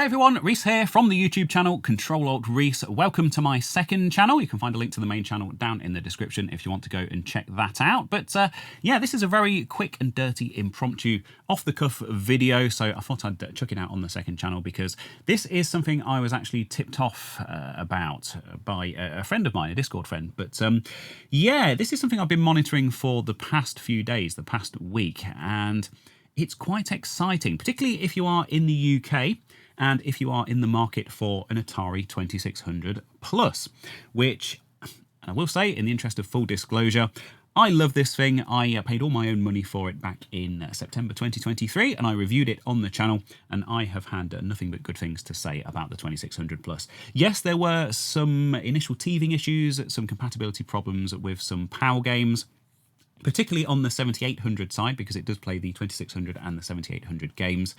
Hey everyone, Reese here from the YouTube channel Control-Alt-Reese. Welcome to my second channel. You can find a link to the main channel down in the description if you want to go and check that out. But yeah, this is a very quick and dirty impromptu off-the-cuff video, so I thought I'd chuck it out on the second channel because this is something I was actually tipped off about by a friend of mine, a Discord friend. But yeah, this is something I've been monitoring for the past few days, the past week, and it's quite exciting, particularly if you are in the UK and if you are in the market for an Atari 2600 Plus, which, I will say, in the interest of full disclosure, I love this thing. I paid all my own money for it back in September 2023, and I reviewed it on the channel, and I have had nothing but good things to say about the 2600 Plus. Yes, there were some initial teething issues, some compatibility problems with some PAL games, particularly on the 7800 side, because it does play the 2600 and the 7800 games.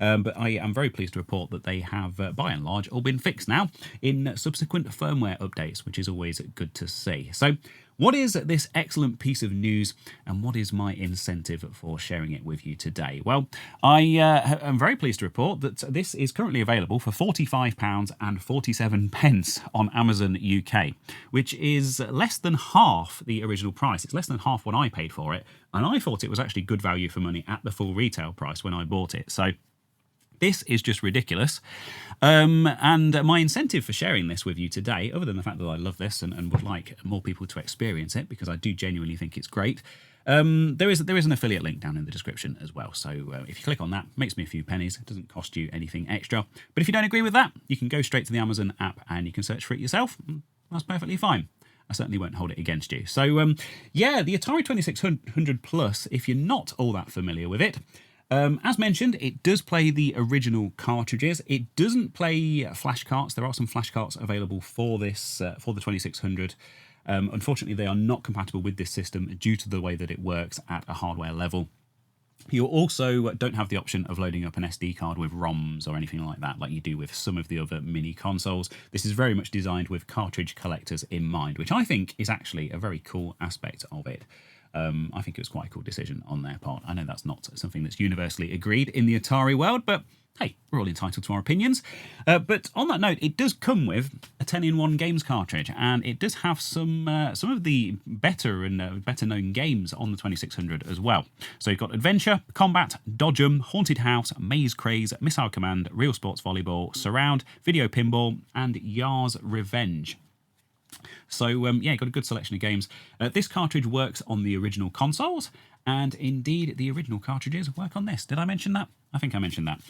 But I am very pleased to report that they have, by and large, all been fixed now in subsequent firmware updates, which is always good to see. So what is this excellent piece of news, and what is my incentive for sharing it with you today? Well, I am very pleased to report that this is currently available for £45.47 on Amazon UK, which is less than half the original price. It's less than half what I paid for it, and I thought it was actually good value for money at the full retail price when I bought it. So this is just ridiculous. And my incentive for sharing this with you today, other than the fact that I love this and would like more people to experience it, because I do genuinely think it's great, there is an affiliate link down in the description as well. So if you click on that, it makes me a few pennies. It doesn't cost you anything extra. But if you don't agree with that, you can go straight to the Amazon app and you can search for it yourself. That's perfectly fine. I certainly won't hold it against you. So yeah, the Atari 2600 Plus, if you're not all that familiar with it, as mentioned, it does play the original cartridges. It doesn't play flash carts. There are some flash carts available for this, for the 2600. Unfortunately, they are not compatible with this system due to the way that it works at a hardware level. You also don't have the option of loading up an SD card with ROMs or anything like that, like you do with some of the other mini consoles. This is very much designed with cartridge collectors in mind, which I think is actually a very cool aspect of it. I think it was quite a cool decision on their part. I know that's not something that's universally agreed in the Atari world, but hey, we're all entitled to our opinions. But on that note, it does come with a 10-in-1 games cartridge, and it does have some of the better and better-known games on the 2600 as well. So you've got Adventure, Combat, Dodge 'em, Haunted House, Maze Craze, Missile Command, Real Sports Volleyball, Surround, Video Pinball, and Yar's Revenge. So yeah, got a good selection of games. This cartridge works on the original consoles, and indeed the original cartridges work on this. Did I mention that? I think I mentioned that.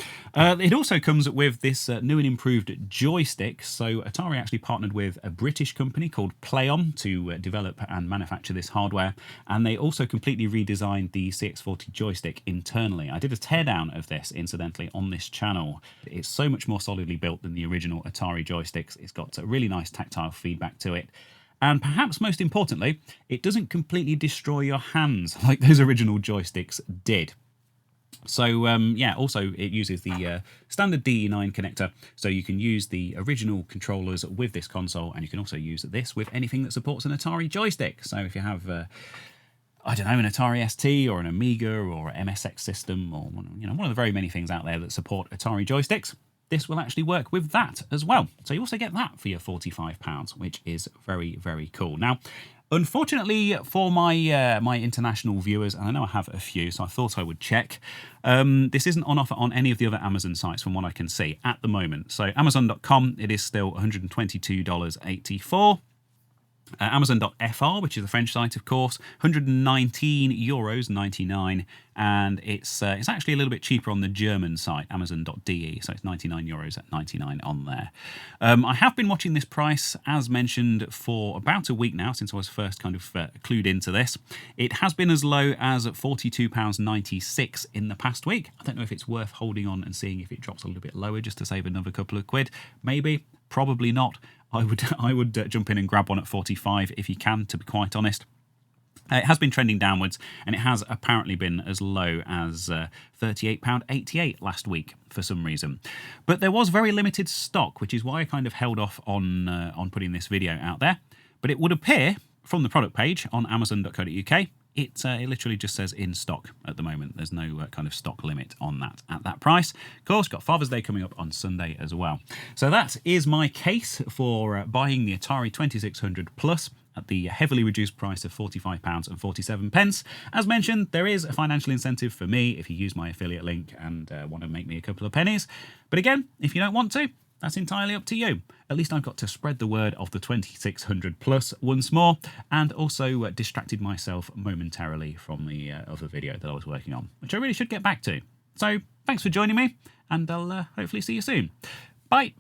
It also comes with this new and improved joystick. So Atari actually partnered with a British company called PlayOn to develop and manufacture this hardware, and they also completely redesigned the CX40 joystick internally. I did a teardown of this, incidentally, on this channel. It's so much more solidly built than the original Atari joysticks. It's got a really nice tactile feedback to it. And perhaps most importantly, it doesn't completely destroy your hands like those original joysticks did. So yeah, also it uses the standard DE9 connector, so you can use the original controllers with this console, and you can also use this with anything that supports an Atari joystick. So if you have, I don't know, an Atari ST or an Amiga or an MSX system, or one of the very many things out there that support Atari joysticks, this will actually work with that as well. So you also get that for your £45, which is very, very cool. Now, unfortunately for my my international viewers, and I know I have a few, so I thought I would check, this isn't on offer on any of the other Amazon sites from what I can see at the moment. So Amazon.com, it is still $122.84. Amazon.fr, which is the French site, of course, €119.99, and it's actually a little bit cheaper on the German site, Amazon.de, so it's €99.99 on there. I have been watching this price, as mentioned, for about a week now, since I was first kind of clued into this. It has been as low as £42.96 in the past week. I don't know if it's worth holding on and seeing if it drops a little bit lower just to save another couple of quid. Maybe, probably not. I would jump in and grab one at 45 if you can, to be quite honest. It has been trending downwards, and it has apparently been as low as £38.88 last week for some reason. But there was very limited stock, which is why I kind of held off on putting this video out there. But it would appear from the product page on Amazon.co.uk, it literally just says in stock at the moment. There's no kind of stock limit on that at that price. Of course, got Father's Day coming up on Sunday as well. So that is my case for buying the Atari 2600 Plus at the heavily reduced price of £45.47. As mentioned, there is a financial incentive for me if you use my affiliate link and want to make me a couple of pennies. But again, if you don't want to, that's entirely up to you. At least I've got to spread the word of the 2600 Plus once more, and also distracted myself momentarily from the other video that I was working on, which I really should get back to. So thanks for joining me, and I'll hopefully see you soon. Bye.